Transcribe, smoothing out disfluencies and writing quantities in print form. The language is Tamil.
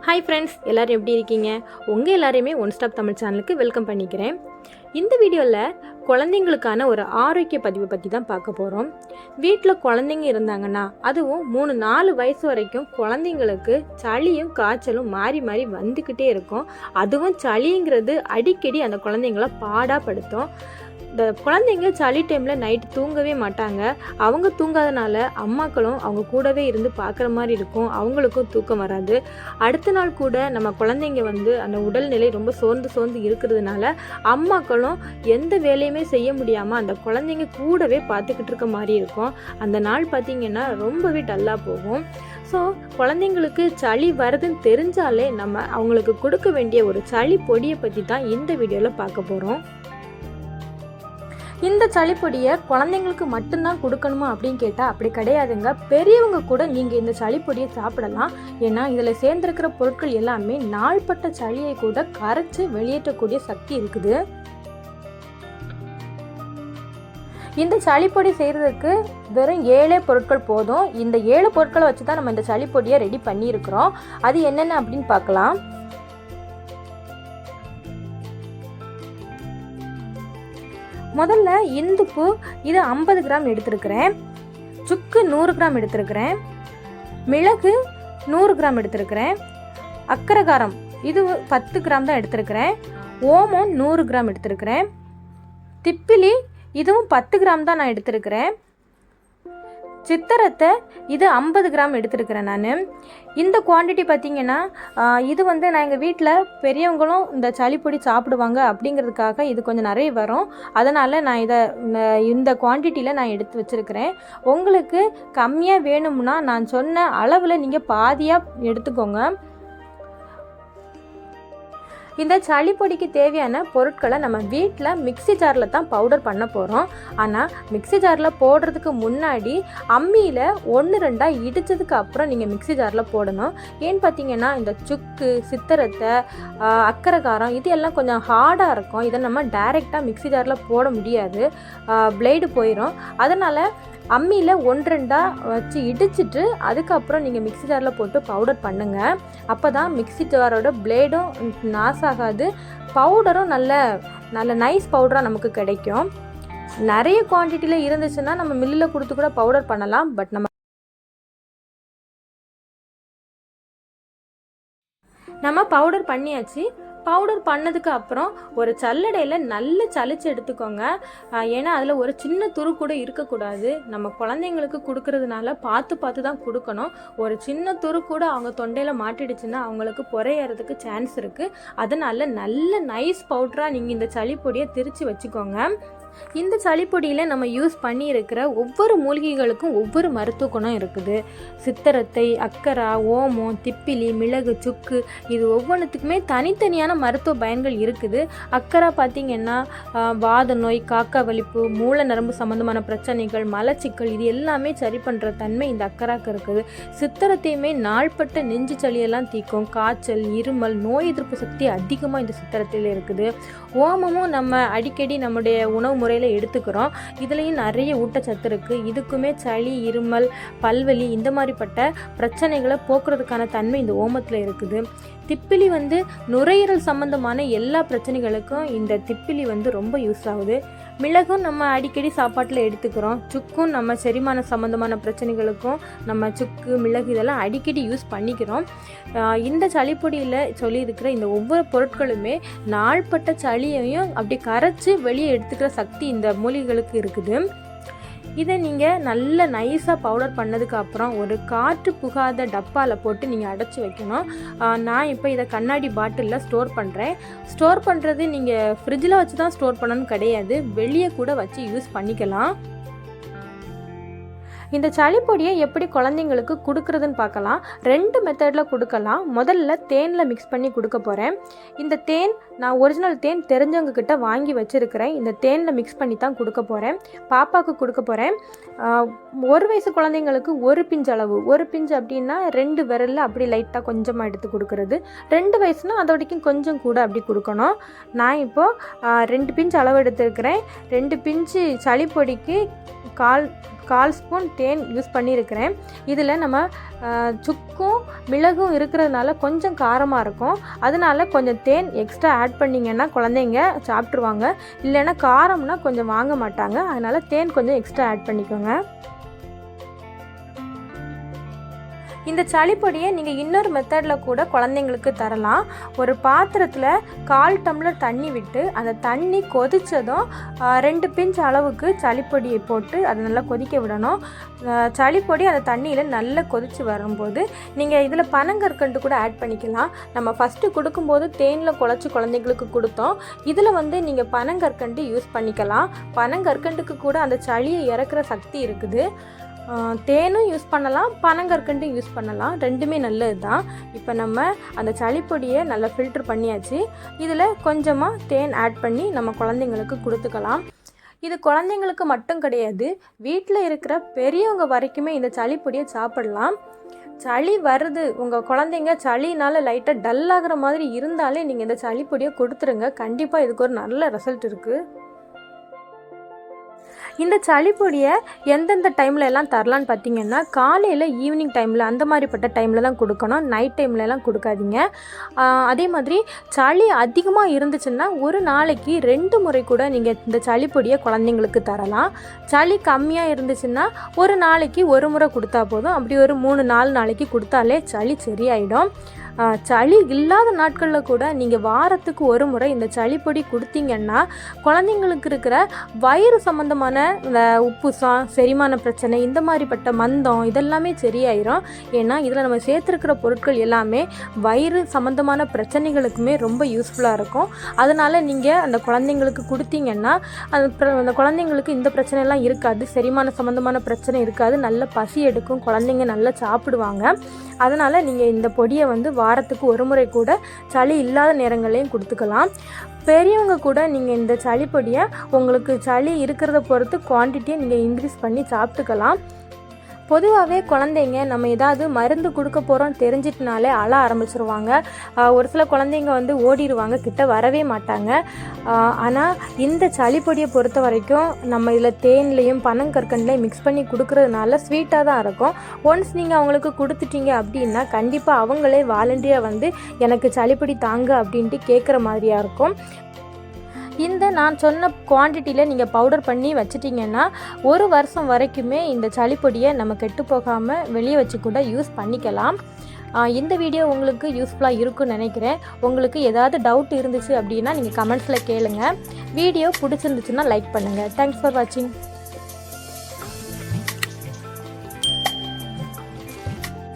ஹாய் ஃப்ரெண்ட்ஸ், எல்லோரும் எப்படி இருக்கீங்க? உங்கள் எல்லாரையுமே ஒன் ஸ்டாப் தமிழ் சேனலுக்கு வெல்கம் பண்ணிக்கிறேன். இந்த வீடியோவில் குழந்தைங்களுக்கான ஒரு ஆரோக்கிய பதிவை பற்றி தான் பார்க்க போகிறோம். வீட்டில் குழந்தைங்க இருந்தாங்கன்னா, அதுவும் 3-4 வயசு வரைக்கும் குழந்தைங்களுக்கு சளியும் காய்ச்சலும் மாறி மாறி வந்துக்கிட்டே இருக்கும். அதுவும் சளிங்கிறது அடிக்கடி அந்த குழந்தைங்கள பாடாப்படுத்தும். இந்த குழந்தைங்க சளி டைமில் நைட்டு தூங்கவே மாட்டாங்க. அவங்க தூங்காதனால அம்மாக்களும் அவங்க கூடவே இருந்து பார்க்குற மாதிரி இருக்கும். அவங்களுக்கும் தூக்கம் வராது. அடுத்த நாள் கூட நம்ம குழந்தைங்க அந்த உடல்நிலை ரொம்ப சோர்ந்து இருக்கிறதுனால அம்மாக்களும் எந்த வேலையுமே செய்ய முடியாமல் அந்த குழந்தைங்க கூடவே பார்த்துக்கிட்டு இருக்க மாதிரி இருக்கும். அந்த நாள் பார்த்திங்கன்னா ரொம்பவே டல்லாக போகும். ஸோ குழந்தைங்களுக்கு சளி வருதுன்னு தெரிஞ்சாலே நம்ம அவங்களுக்கு கொடுக்க வேண்டிய ஒரு சளி பொடியை பற்றி தான் இந்த வீடியோவில் பார்க்க போகிறோம். இந்த சளிப்பொடியை குழந்தைங்களுக்கு மட்டும்தான் கொடுக்கணுமா அப்படின்னு கேட்டால் அப்படி கிடையாதுங்க. பெரியவங்க கூட நீங்கள் இந்த சளிப்பொடியை சாப்பிடலாம். ஏன்னா இதில் சேர்ந்துருக்கிற பொருட்கள் எல்லாமே நாள்பட்ட சளியை கூட கரைச்சி வெளியேற்றக்கூடிய சக்தி இருக்குது. இந்த சளிப்பொடி செய்கிறதுக்கு வெறும் 7 பொருட்கள் போதும். இந்த 7 பொருட்களை வச்சு தான் நம்ம இந்த சளிப்பொடியை ரெடி பண்ணியிருக்கிறோம். அது என்னென்ன அப்படின்னு பார்க்கலாம். முதல்ல இந்துப்பு, இது 50 கிராம் எடுத்துருக்கிறேன். சுக்கு 100 கிராம் எடுத்துருக்கிறேன். மிளகு 100 கிராம் எடுத்துருக்கிறேன். அக்கரகாரம் இது 10 கிராம் தான் எடுத்துருக்கிறேன். ஓமம் 100 கிராம் எடுத்துருக்கிறேன். திப்பிலி இதுவும் 10 கிராம் தான் நான் எடுத்துருக்கிறேன். சித்திரத்தை இது 50 கிராம் எடுத்துருக்கிறேன் நான். இந்த குவான்டிட்டி பார்த்திங்கன்னா இது நான் எங்கள் வீட்டில் பெரியவங்களும் இந்த சளிப்பொடி சாப்பிடுவாங்க அப்படிங்கிறதுக்காக இது கொஞ்சம் நிறைய வரும். அதனால் நான் இந்த குவான்டிட்டியில் நான் எடுத்து வச்சுருக்கிறேன். உங்களுக்கு கம்மியாக வேணும்னா நான் சொன்ன அளவில் நீங்கள் பாதியாக எடுத்துக்கோங்க. இந்த சளிப்பொடிக்கு தேவையான பொருட்களை நம்ம வீட்டில் மிக்ஸி ஜாரில் தான் பவுடர் பண்ண போகிறோம். ஆனால் மிக்ஸி ஜாரில் போடுறதுக்கு முன்னாடி அம்மியில் 1-2 இடித்ததுக்கு அப்புறம் நீங்கள் மிக்ஸி ஜாரில் போடணும். ஏன்னு பார்த்தீங்கன்னா இந்த சுக்கு, சித்திரத்தை, அக்கரகாரம் இது எல்லாம் கொஞ்சம் ஹார்டாக இருக்கும். இதை நம்ம டைரெக்டாக மிக்ஸி ஜாரில் போட முடியாது, பிளேடு போயிடும். அதனால் அம்மியில் 1-2 வச்சு இடிச்சிட்டு அதுக்கப்புறம் நீங்கள் மிக்ஸி ஜாரில் போட்டு பவுடர் பண்ணுங்கள். அப்போ தான் மிக்ஸி ஜாரோட பிளேடும் நாசாகாது, பவுடரும் நல்ல நைஸ் பவுடராக நமக்கு கிடைக்கும். நிறைய குவான்டிட்டியில் இருந்துச்சுன்னா நம்ம மில்லில் கொடுத்து கூட பவுடர் பண்ணலாம். பட் நம்ம பவுடர் பண்ணியாச்சு. பவுடர் பண்ணதுக்கு அப்புறம் ஒரு சல்லடையில் நல்லா சளிச்சு எடுத்துக்கோங்க. ஏன்னா அதில் ஒரு சின்ன துரு கூட இருக்கக்கூடாது. நம்ம குழந்தைங்களுக்கு கொடுக்கறதுனால பார்த்து தான் கொடுக்கணும். ஒரு சின்ன துரு கூட அவங்க தொண்டையில் மாட்டிடுச்சுன்னா அவங்களுக்கு புறையறதுக்கு சான்ஸ் இருக்குது. அதனால் நல்ல நைஸ் பவுடராக நீங்கள் இந்த சளிப்பொடியை திரித்து வச்சுக்கோங்க. இந்த சளிப்பொடியில் நம்ம யூஸ் பண்ணியிருக்கிற ஒவ்வொரு மூலிகைகளுக்கும் ஒவ்வொரு மருத்துவ குணம் இருக்குது. சித்திரத்தை, அக்கரா, ஓமம், திப்பிலி, மிளகு, சுக்கு இது ஒவ்வொன்றுத்துக்குமே தனித்தனியான மருத்துவ பயன்கள் இருக்குது. அக்கரா பார்த்திங்கன்னா வாத நோய், காக்கா வலிப்பு, மூல நரம்பு சம்மந்தமான பிரச்சனைகள், மலச்சிக்கல் இது எல்லாமே சரி பண்ணுற தன்மை இந்த அக்கராக்கு இருக்குது. சித்திரத்தையுமே நாள்பட்ட நெஞ்சு சளியெல்லாம் தீக்கும். காய்ச்சல், இருமல், நோய் எதிர்ப்பு சக்தி அதிகமாக இந்த சித்திரத்தில் இருக்குது. ஓமமும் நம்ம அடிக்கடி நம்முடைய உணவு முறையில் எடுத்துக்கிறோம். இதுலேயும் நிறைய ஊட்டச்சத்து இருக்குது. இதுக்குமே சளி, இருமல், பல்வலி இந்த மாதிரிப்பட்ட பிரச்சனைகளை போக்குறதுக்கான தன்மை இந்த ஓமத்தில் இருக்குது. திப்பிலி நுரையீரல் சம்மந்தமான எல்லா பிரச்சனைகளுக்கும் இந்த திப்பிலி ரொம்ப யூஸ் ஆகுது. மிளகும் நம்ம அடிக்கடி சாப்பாட்டில் எடுத்துக்கிறோம். சுக்கும் நம்ம செரிமான சம்மந்தமான பிரச்சனைகளுக்கும் நம்ம சுக்கு, மிளகு இதெல்லாம் அடிக்கடி யூஸ் பண்ணிக்கிறோம். இந்த சளிப்பொடியில் சொல்லியிருக்கிற இந்த ஒவ்வொரு பொருட்களுமே நாள்பட்ட சளியையும் அப்படி கரைச்சி வெளியே எடுத்துக்கிற சக்தி இந்த மூலிகைகளுக்கு இருக்குது. இதை நீங்கள் நல்ல நைஸாக பவுடர் பண்ணதுக்கு அப்புறம் ஒரு காற்று புகாத டப்பாவில் போட்டு நீங்கள் அடைச்சி வைக்கணும். நான் இப்போ இதை கண்ணாடி பாட்டிலில் ஸ்டோர் பண்ணுறேன். ஸ்டோர் பண்ணுறது நீங்கள் ஃப்ரிட்ஜில் வச்சு தான் ஸ்டோர் பண்ணணும்னு கிடையாது, வெளியே கூட வச்சு யூஸ் பண்ணிக்கலாம். இந்த சளிப்பொடியை எப்படி குழந்தைங்களுக்கு கொடுக்குறதுன்னு பார்க்கலாம். 2 மெத்தடில் கொடுக்கலாம். முதல்ல தேனில் மிக்ஸ் பண்ணி கொடுக்க போகிறேன். இந்த தேன் நான் ஒரிஜினல் தேன் தெரிஞ்சவங்க கிட்ட வாங்கி வச்சுருக்கிறேன். இந்த தேனில் மிக்ஸ் பண்ணி தான் கொடுக்க போகிறேன். பாப்பாவுக்கு கொடுக்க போகிறேன். 1 வயசு குழந்தைங்களுக்கு 1 பிஞ்சு அளவு, 1 பிஞ்சு அப்படின்னா 2 விரலில் அப்படி லைட்டாக கொஞ்சமாக எடுத்து கொடுக்குறது. 2 வயசுனா அதோடைக்கும் கொஞ்சம் கூட அப்படி கொடுக்கணும். நான் இப்போது 2 பிஞ்சு அளவு எடுத்துருக்கிறேன். 2 பிஞ்சு சளிப்பொடிக்கு 1/4 ஸ்பூன் தேன் யூஸ் பண்ணியிருக்கிறேன். இதில் நம்ம சுக்கும் மிளகும் இருக்கிறதுனால கொஞ்சம் காரமாக இருக்கும். அதனால கொஞ்சம் தேன் எக்ஸ்ட்ரா ஆட் பண்ணிங்கன்னா குழந்தைங்க சாப்பிட்ருவாங்க. இல்லைன்னா காரம்னா கொஞ்சம் வாங்க மாட்டாங்க. அதனால் தேன் கொஞ்சம் எக்ஸ்ட்ரா ஆட் பண்ணிக்கோங்க. இந்த சளிப்பொடியை நீங்கள் இன்னொரு மெத்தடில் கூட குழந்தைங்களுக்கு தரலாம். ஒரு பாத்திரத்தில் 1/4 டம்ளர் தண்ணி விட்டு அந்த தண்ணி கொதித்ததும் 2 பிஞ்ச் அளவுக்கு சளிப்பொடியை போட்டு அதை நல்லா கொதிக்க விடணும். சளிப்பொடி அந்த தண்ணியில் நல்லா கொதித்து வரும்போது நீங்கள் இதில் பனங்கற்கண்டு கூட ஆட் பண்ணிக்கலாம். நம்ம ஃபஸ்ட்டு கொடுக்கும்போது தேனில் குழச்சி குழந்தைங்களுக்கு கொடுத்தோம். இதில் நீங்கள் பனங்கற்கண்டு யூஸ் பண்ணிக்கலாம். பனங்கற்கண்டுக்கு கூட அந்த சளியை இறக்குற சக்தி இருக்குது. தேனும் யூஸ் பண்ணலாம், பனங்கற்கண்டும் யூஸ் பண்ணலாம். ரெண்டுமே நல்லது தான். இப்போ நம்ம அந்த சளிப்பொடியை நல்லா ஃபில்ட்ரு பண்ணியாச்சு. இதில் கொஞ்சமாக தேன் ஆட் பண்ணி நம்ம குழந்தைங்களுக்கு கொடுத்துக்கலாம். இது குழந்தைங்களுக்கு மட்டும் கிடையாது, வீட்டில் இருக்கிற பெரியவங்க வரைக்குமே இந்த சளிப்பொடியை சாப்பிடலாம். சளி வருது, உங்கள் குழந்தைங்க சளினால் லைட்டாக டல்லாகிற மாதிரி இருந்தாலே நீங்கள் இந்த சளிப்பொடியை கொடுத்துருங்க. கண்டிப்பாக இதுக்கு ஒரு நல்ல ரிசல்ட் இருக்குது. இந்த சளிப்பொடியை எந்தெந்த டைமில் எல்லாம் தரலான்னு பார்த்தீங்கன்னா, காலையில் ஈவினிங் டைமில் அந்த மாதிரிப்பட்ட டைமில் தான் கொடுக்கணும். நைட் டைம்லலாம் கொடுக்காதீங்க. அதே மாதிரி சளி அதிகமாக இருந்துச்சுன்னா ஒரு நாளைக்கு 2 முறை கூட நீங்கள் இந்த சளிப்பொடியை குழந்தைங்களுக்கு தரலாம். சளி கம்மியாக இருந்துச்சுன்னா ஒரு நாளைக்கு 1 முறை கொடுத்தா போதும். அப்படி ஒரு 3-4 நாளைக்கு கொடுத்தாலே சளி சரியாயிடும். சளி இல்லாத நாட்களில் கூட நீங்கள் வாரத்துக்கு 1 முறை இந்த சளிப்பொடி கொடுத்தீங்கன்னா குழந்தைங்களுக்கு இருக்கிற வயிறு சம்மந்தமான இந்த உப்புசம், செரிமான பிரச்சனை, இந்த மாதிரிப்பட்ட மந்தம் இதெல்லாமே சரியாயிரும். ஏன்னா இதில் நம்ம சேர்த்துருக்கிற பொருட்கள் எல்லாமே வயிறு சம்மந்தமான பிரச்சனைகளுக்குமே ரொம்ப யூஸ்ஃபுல்லாக இருக்கும். அதனால் நீங்கள் அந்த குழந்தைங்களுக்கு கொடுத்தீங்கன்னா அந்த குழந்தைங்களுக்கு இந்த பிரச்சனைலாம் இருக்காது. செரிமான சம்மந்தமான பிரச்சனை இருக்காது. நல்ல பசி எடுக்கும், குழந்தைங்க நல்லா சாப்பிடுவாங்க. அதனால் நீங்கள் இந்த பொடியை வாரத்துக்கு 1 முறை கூட சளி இல்லாத நேரங்களையும் கொடுத்துக்கலாம். பெரியவங்க கூட நீங்கள் இந்த சளிப்பொடியை உங்களுக்கு சளி இருக்கிறத பொறுத்து குவான்டிட்டியை நீங்கள் இன்க்ரீஸ் பண்ணி சாப்பிட்டுக்கலாம். பொதுவாகவே குழந்தைங்க நம்ம ஏதாவது மருந்து கொடுக்க போகிறோம் தெரிஞ்சிட்டனாலே அழ ஆரம்பிச்சிருவாங்க. ஒரு சில குழந்தைங்க ஓடிடுவாங்க, கிட்ட வரவே மாட்டாங்க. ஆனால் இந்த சளிப்பொடியை பொறுத்த வரைக்கும் நம்ம இதில் தேன்லேயும் பனங்கற்கண்டுலையும் மிக்ஸ் பண்ணி கொடுக்கறதுனால ஸ்வீட்டாக தான் இருக்கும். ஒன்ஸ் நீங்கள் அவங்களுக்கு கொடுத்துட்டீங்க அப்படின்னா கண்டிப்பாக அவங்களே வாலண்டியாக எனக்கு சளிப்பொடி தாங்க அப்படின்ட்டு கேட்குற மாதிரியாக இருக்கும். இந்த நான் சொன்ன குவான்டிட்டியில் நீங்கள் பவுடர் பண்ணி வச்சிட்டிங்கன்னா 1 வருஷம் வரைக்குமே இந்த சளிப்பொடியை நம்ம கெட்டு போகாமல் வெளியே வச்சு கூட யூஸ் பண்ணிக்கலாம். இந்த வீடியோ உங்களுக்கு யூஸ்ஃபுல்லாக இருக்குன்னு நினைக்கிறேன். உங்களுக்கு ஏதாவது டவுட் இருந்துச்சு அப்படின்னா நீங்கள் கமெண்ட்ஸில் கேளுங்க. வீடியோ பிடிச்சிருந்துச்சுன்னா லைக் பண்ணுங்கள். தேங்க்ஸ் ஃபார் வாட்சிங்.